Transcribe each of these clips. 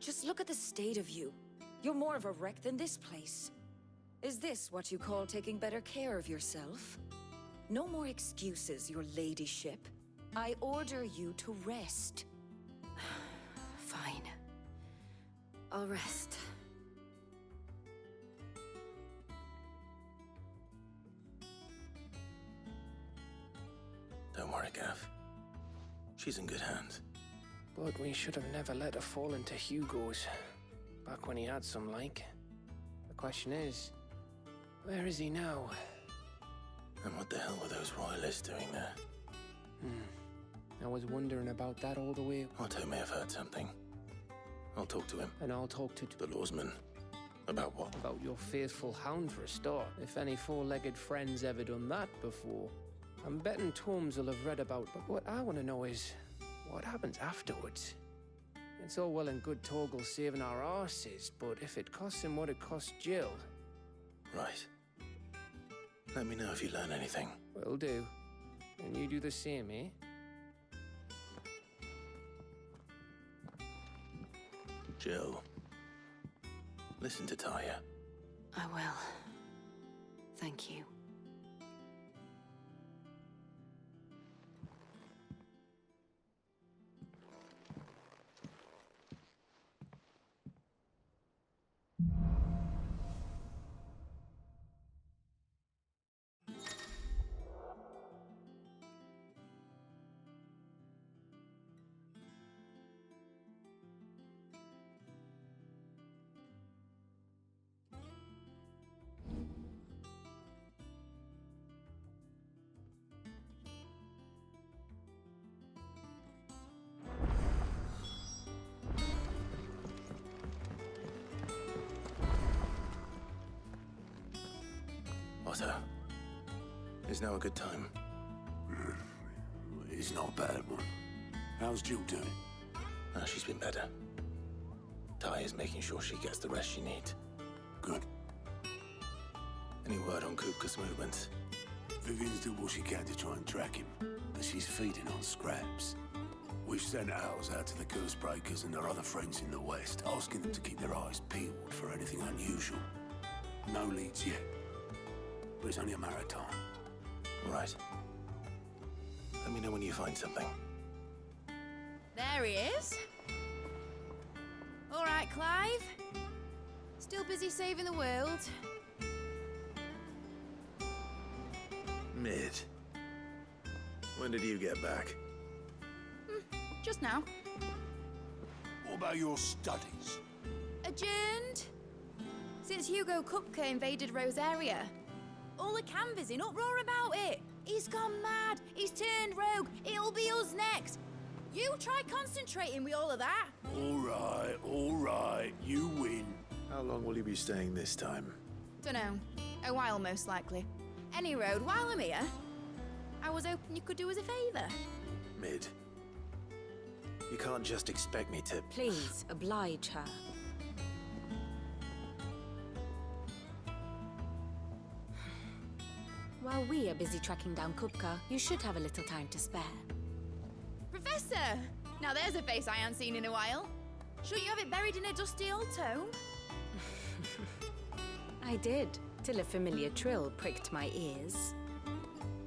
Just look at the state of you. You're more of a wreck than this place. Is this what you call taking better care of yourself? No more excuses, your ladyship. I order you to rest. Fine. I'll rest. Don't worry, Gav. She's in good hands. But we should have never let her fall into Hugo's. Back when he had some like. The question is, where is he now? And what the hell were those royalists doing there? I was wondering about that all the way. Otto may have heard something. I'll talk to him. And I'll talk to The lawsman. About what? about your faithful hound for a start. If any four-legged friend's ever done that before. I'm betting Tomes will have read about, but what I want to know is, what happens afterwards? It's all well and good Torgal saving our arses, but if it costs him what it cost Jill... Right. Let me know if you learn anything. Will do. And you do the same, eh? Jill. Listen to Taya. I will. Thank you. Otto. Is now a good time? It's not a bad one. How's Jill doing? She's been better. Taya's making sure she gets the rest she needs. Good. Any word on Kupka's movements? Vivian's doing what she can to try and track him, but she's feeding on scraps. We've sent ours out to the Cursebreakers and their other friends in the West, asking them to keep their eyes peeled for anything unusual. No leads yet, but it's only a matter of time. Right. Let me know when you find something. There he is. All right, Clive. Still busy saving the world. Mid. When did you get back? Just now. What about your studies? Adjourned. Since Hugo Kupka invaded Rosaria. All the canvass in uproar about it. He's gone mad. He's turned rogue. It'll be us next. You try concentrating with all of that. All right, you win. How long will you be staying this time? Dunno. A while, most likely. Any road, while I'm here, I was hoping you could do us a favour. Mid. You can't just expect me to... Please, oblige her. While we are busy tracking down Kupka, you should have a little time to spare. Professor! Now there's a face I haven't seen in a while. Shouldn't you have it buried in a dusty old tome? I did, till a familiar trill pricked my ears.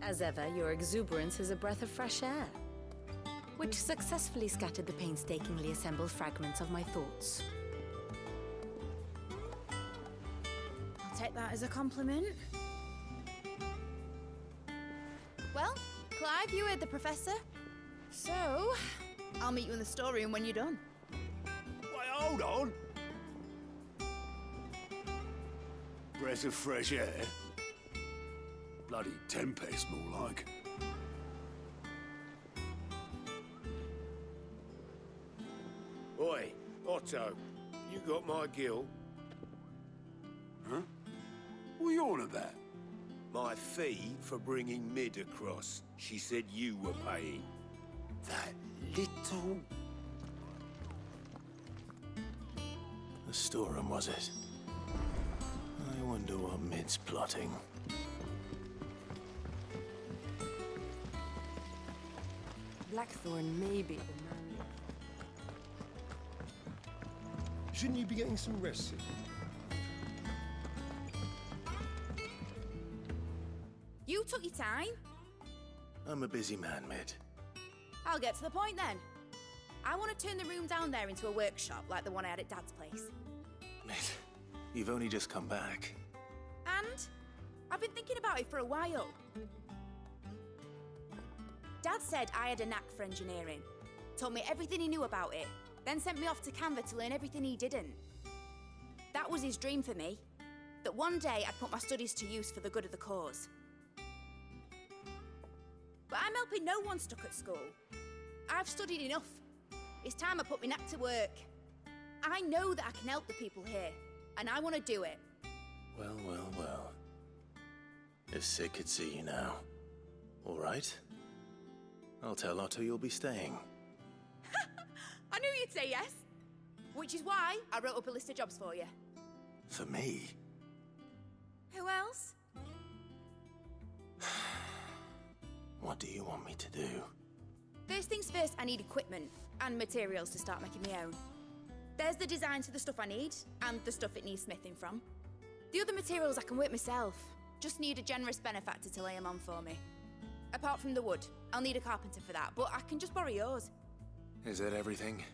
As ever, your exuberance is a breath of fresh air, which successfully scattered the painstakingly assembled fragments of my thoughts. I'll take that as a compliment. Well, Clive, you heard the professor. So, I'll meet you in the storeroom when you're done. Wait, hold on. Breath of fresh air. Bloody tempest, more like. Oi, Otto, you got my gill? Huh? What are you on about? My fee for bringing Mid across. She said you were paying. That little... The storeroom, was it? I wonder what Mid's plotting. Blackthorn may be the man. Shouldn't you be getting some rest, Sid? You took your time. I'm a busy man, Mid. I'll get to the point then. I want to turn the room down there into a workshop like the one I had at Dad's place. Mid, you've only just come back. And I've been thinking about it for a while. Dad said I had a knack for engineering, told me everything he knew about it, then sent me off to Canva to learn everything he didn't. That was his dream for me, that one day I'd put my studies to use for the good of the cause. But I'm helping no one stuck at school. I've studied enough. It's time I put my knack to work. I know that I can help the people here, and I want to do it. Well, well, well. If Sid could see you now. All right. I'll tell Otto you'll be staying. I knew you'd say yes. Which is why I wrote up a list of jobs for you. For me? Who else? What do you want me to do? First things first, I need equipment and materials to start making my own. There's the designs for the stuff I need, and the stuff it needs smithing from. The other materials I can work myself. Just need a generous benefactor to lay them on for me. Apart from the wood, I'll need a carpenter for that, but I can just borrow yours. Is that everything?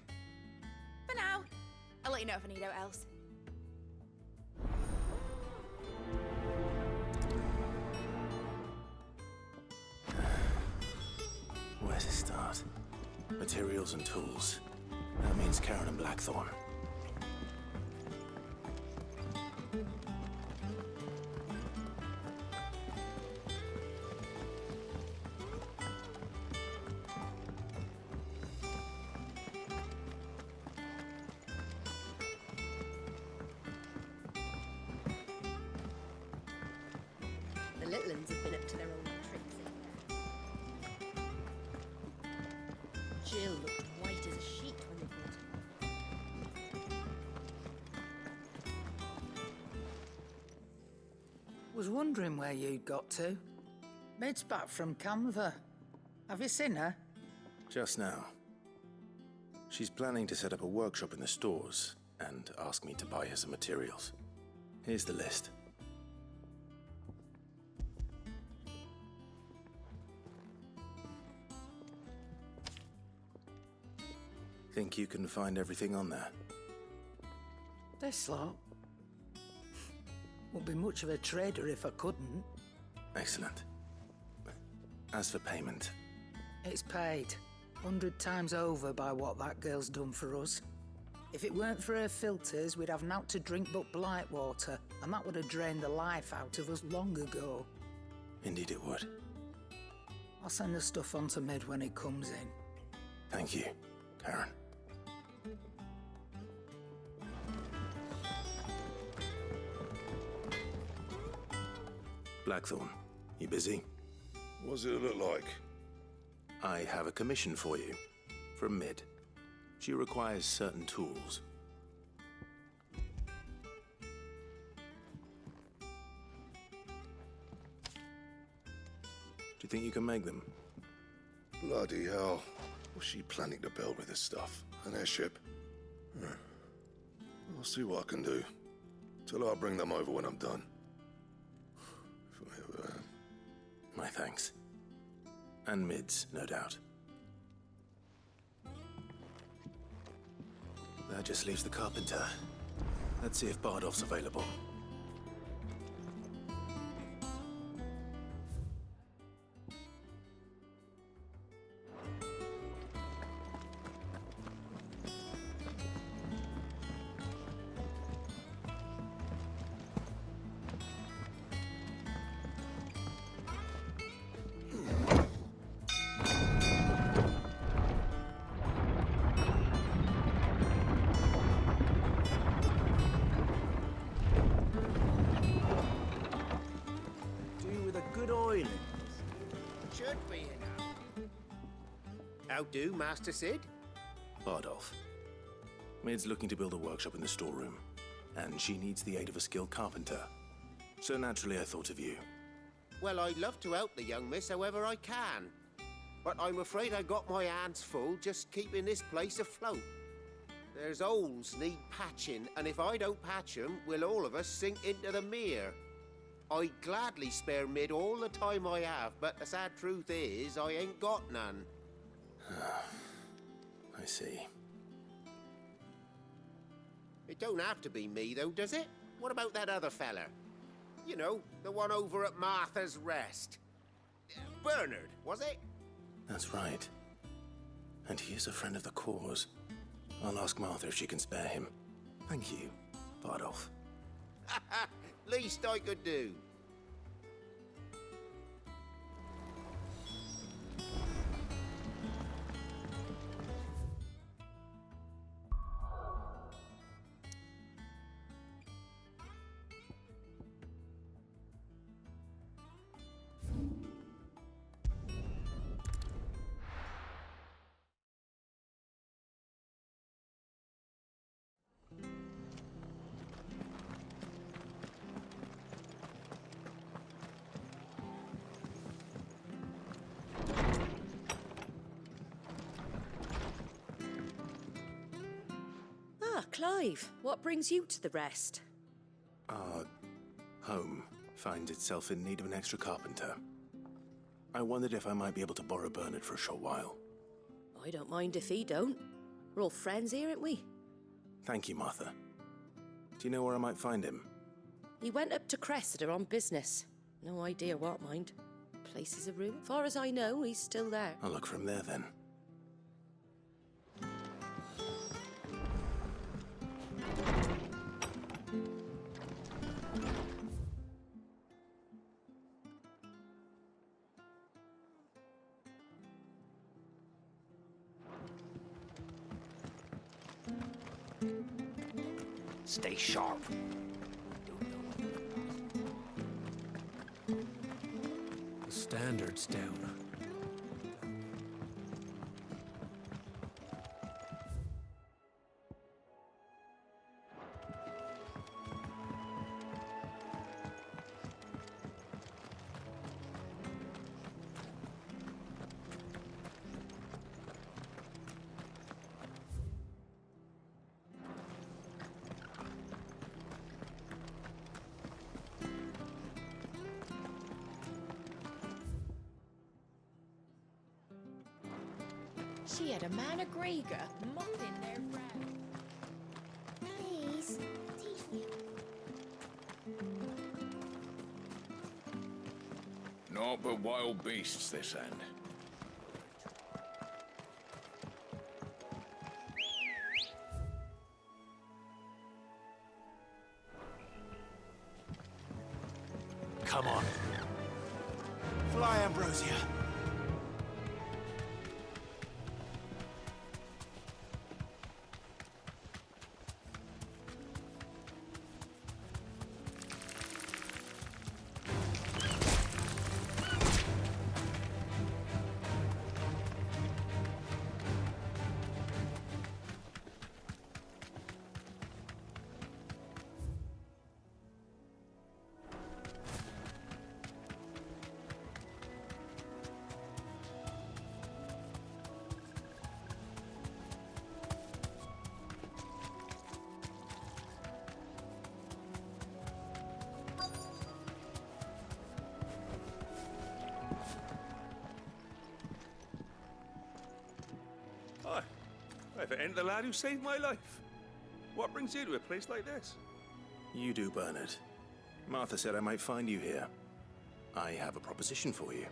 For now. I'll let you know if I need out else. Where to start? Materials and tools. That means Karen and Blackthorn. The little uns have been up to their old tricks in there. Jill looked white as a sheet when they brought her. Was wondering where you'd got to. Mid's back from Canva. Have you seen her? Just now. She's planning to set up a workshop in the stores and ask me to buy her some materials. Here's the list. Think you can find everything on there? This lot. Wouldn't be much of a trader if I couldn't. Excellent. As for payment, It's paid 100 times over by what that girl's done for us. If it weren't for her filters, we'd have naught to drink but blight water, and that would have drained the life out of us long ago. indeed it would. I'll send the stuff on to Mid when it comes in. Thank you, Karen. Blackthorn, you busy? What's it look like? I have a commission for you, from Mid. She requires certain tools. Do you think you can make them? Bloody hell. What's she planning to build with this stuff? An airship? I'll see what I can do. Tell her I'll bring them over when I'm done. If I ever am. My thanks. And Mid's, no doubt. That just leaves the carpenter. Let's see if Bardolph's available. Should be enough. How do, Master Sid? Bardolph. Mid's looking to build a workshop in the storeroom, and she needs the aid of a skilled carpenter. So naturally I thought of you. Well, I'd love to help the young miss however I can. But I'm afraid I got my hands full just keeping this place afloat. There's holes need patching, and if I don't patch 'em, we'll all of us sink into the mere. I'd gladly spare Mid all the time I have, but the sad truth is, I ain't got none. I see. It don't have to be me, though, does it? What about that other fella? You know, the one over at Martha's Rest. Bernard, was it? That's right. And he is a friend of the cause. I'll ask Martha if she can spare him. Thank you, Bardolph. Least I could do. Clive, what brings you to the Rest? Our home finds itself in need of an extra carpenter. I wondered if I might be able to borrow Bernard for a short while. I don't mind if he don't. We're all friends here, aren't we? Thank you, Martha. Do you know where I might find him? He went up to Cressida on business. No idea what, mind. Place is a ruin. Far as I know, he's still there. I'll look for him there, then. Stay sharp. The standard's down. She had a man of Grieger mopping their brow. Please, teach me. Naught but wild beasts this end. Come on. Fly, Ambrosia. If it ain't the lad who saved my life. What brings you to a place like this? You do, Bernard. Martha said I might find you here. I have a proposition for you.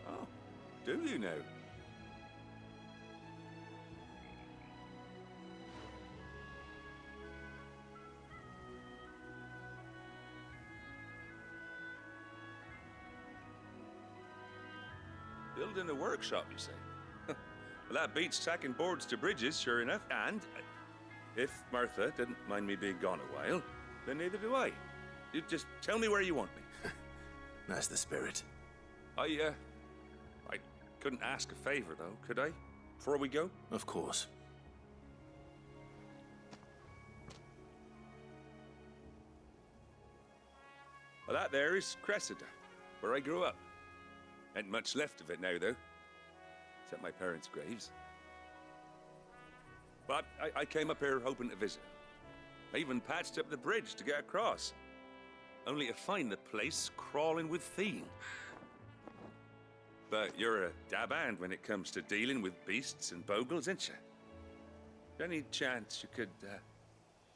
Oh, do you now? Building a workshop, you say? Well, that beats tacking boards to bridges, sure enough. And if Martha didn't mind me being gone a while, then neither do I. You just tell me where you want me. That's the spirit. I couldn't ask a favor, though, could I? Before we go? Of course. Well, that there is Cressida, where I grew up. Ain't much left of it now, though. Except my parents' graves. But I came up here hoping to visit. I even patched up the bridge to get across. Only to find the place crawling with fiends. But you're a dab hand when it comes to dealing with beasts and bogles, ain't you? Any chance you could,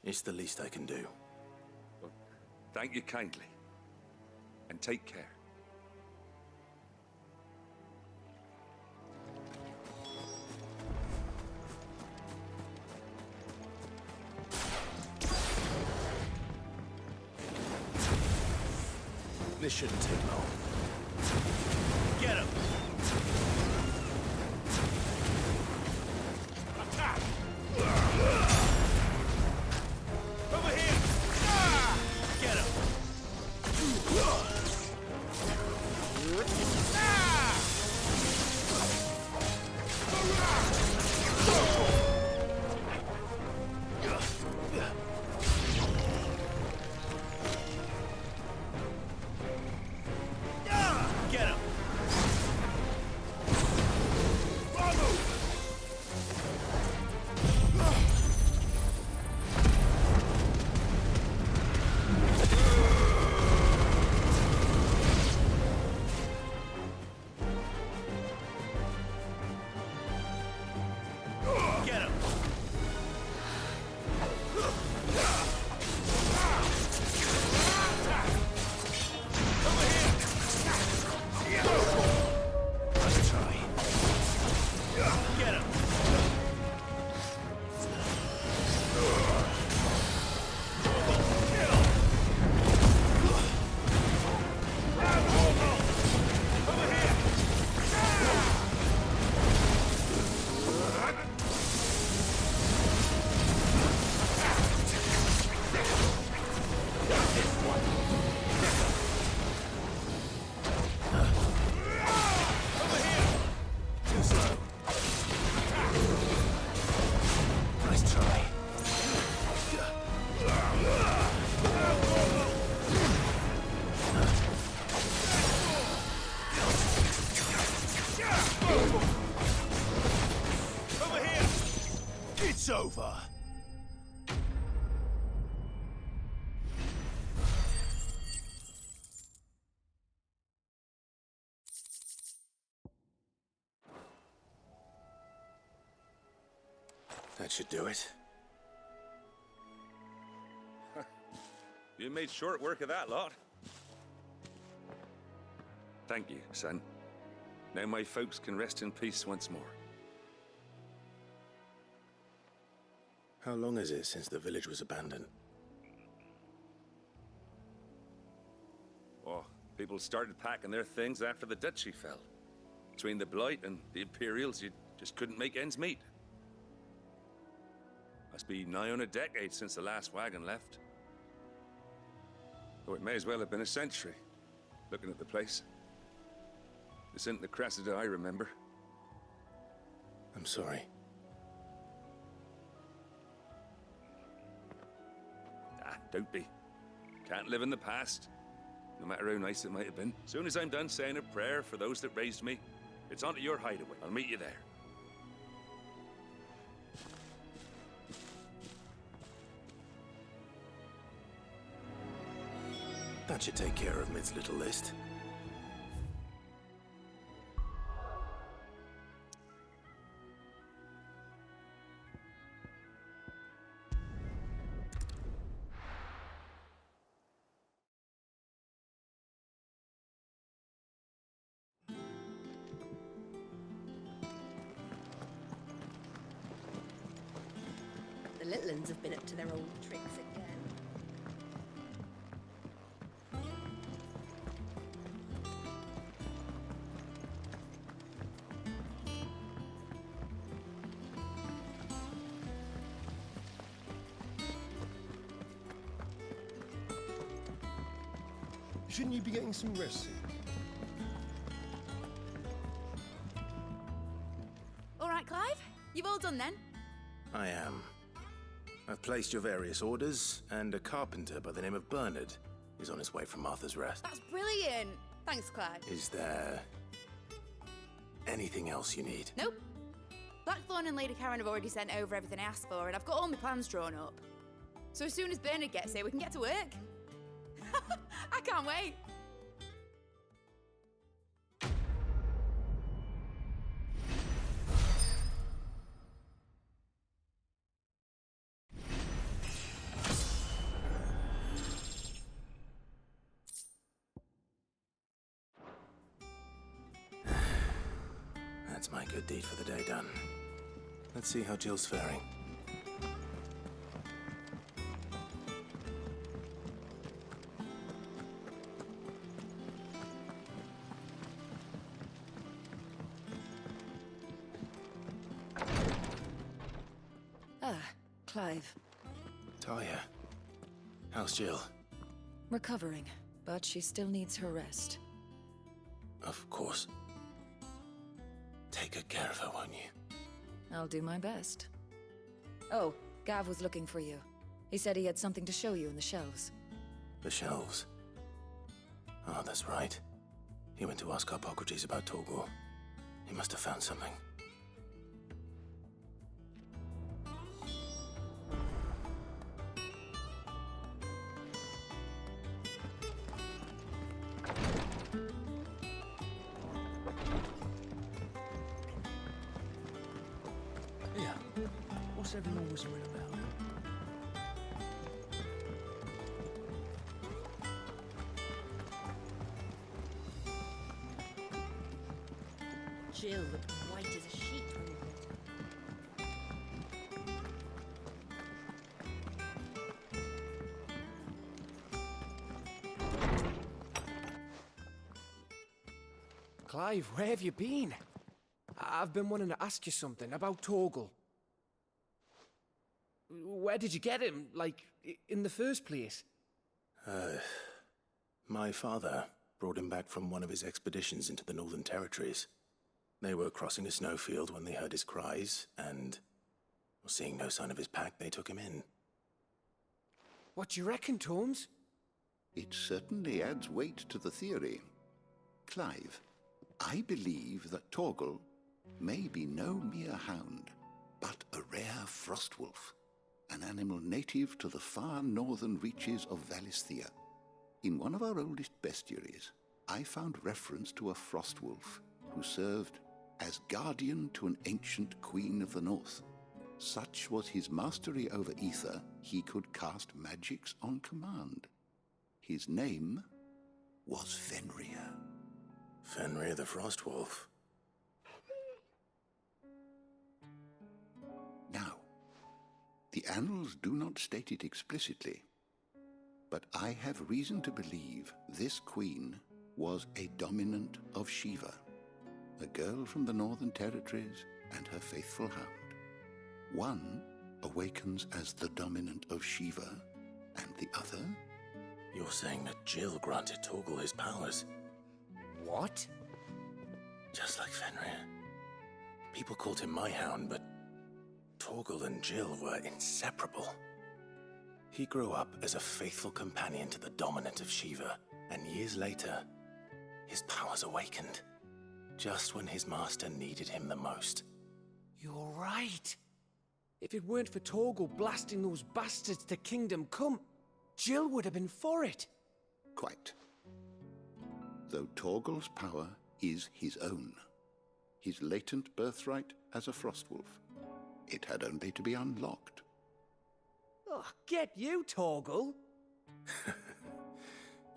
It's the least I can do. Well, thank you kindly. And take care. This shouldn't take long. Get him! Over here! Get him! Get him! Get him! Over here! Let's try. Get him! Over here! Too slow. Nice try. Over here! It's over! That should do it. You made short work of that lot. Thank you, son. Now my folks can rest in peace once more. How long is it since the village was abandoned? Oh, people started packing their things after the duchy fell. Between the Blight and the Imperials, you just couldn't make ends meet. Must be nigh on a decade since the last wagon left. Or it may as well have been a century, looking at the place. This isn't the Cressida I remember. I'm sorry. Ah, don't be. Can't live in the past, no matter how nice it might have been. Soon as I'm done saying a prayer for those that raised me, it's on to your hideaway. I'll meet you there. That should take care of Mid's little list. The little uns have been up to their old tricks again. Shouldn't you be getting some rest soon? All right, Clive? You've all done then? I am. I've placed your various orders, and a carpenter by the name of Bernard is on his way from Martha's Rest. That's brilliant. Thanks, Clive. Is there anything else you need? Nope. Blackthorn and Lady Karen have already sent over everything I asked for, and I've got all my plans drawn up. So as soon as Bernard gets here, we can get to work. I can't wait. That's my good deed for the day done. Let's see how Jill's faring. Ah, Clive. Talia. How's Jill? Recovering, but she still needs her rest. Of course. Take good care of her, won't you? I'll do my best. Oh, Gav was looking for you. He said he had something to show you in the shelves. The shelves? Oh, that's right. He went to ask Harpocrates about Torgor. He must have found something. Yeah. What's everyone whispering about? Jill looked white as a sheet when we met her. Clive, where have you been? I've been wanting to ask you something about Torgal. Where did you get him, like, in the first place? My father brought him back from one of his expeditions into the Northern Territories. They were crossing a snowfield when they heard his cries, and, seeing no sign of his pack, they took him in. What do you reckon, Torms? It certainly adds weight to the theory. Clive, I believe that Torgal may be no mere hound, but a rare frostwolf, an animal native to the far northern reaches of Valisthea. In one of our oldest bestiaries, I found reference to a frostwolf who served as guardian to an ancient queen of the north. Such was his mastery over ether, he could cast magics on command. His name was Fenrir. Fenrir the Frostwolf. Now, the annals do not state it explicitly, but I have reason to believe this queen was a dominant of Shiva, a girl from the Northern Territories and her faithful hound. One awakens as the dominant of Shiva, and the other? You're saying that Jill granted Torgal his powers? What? Just like Fenrir. People called him my hound, but Torgal and Jill were inseparable. He grew up as a faithful companion to the dominant of Shiva, and years later, his powers awakened, just when his master needed him the most. You're right. If it weren't for Torgal blasting those bastards to Kingdom Come, Jill would have been for it. Quite. Though Torgal's power is his own, his latent birthright as a Frostwolf, it had only to be unlocked. Oh, get you, Torgal!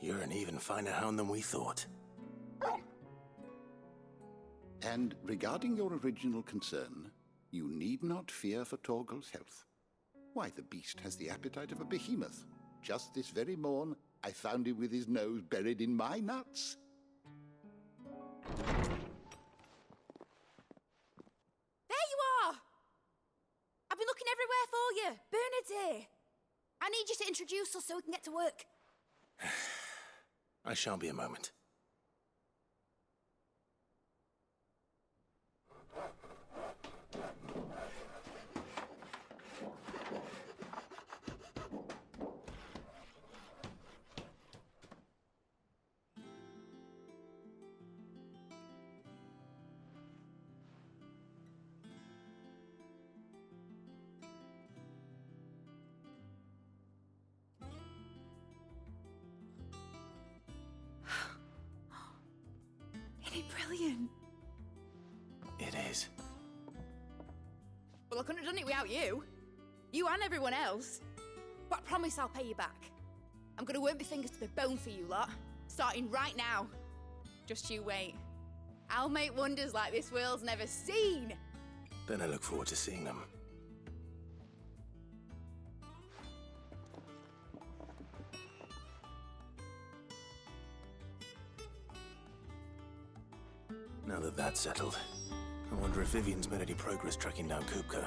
You're an even finer hound than we thought. And regarding your original concern, you need not fear for Torgal's health. Why, the beast has the appetite of a behemoth. Just this very morn, I found him with his nose buried in my nuts. There you are! I've been looking everywhere for you. Bernard's here. I need you to introduce us so we can get to work. I shall be a moment. brilliant. It is. Well, I couldn't have done it without you. You and everyone else. But I promise I'll pay you back. I'm gonna work my fingers to the bone for you lot, starting right now. Just you wait. I'll make wonders like this world's never seen. Then I look forward to seeing them. Now that that's settled, I wonder if Vivian's made any progress tracking down Kupka.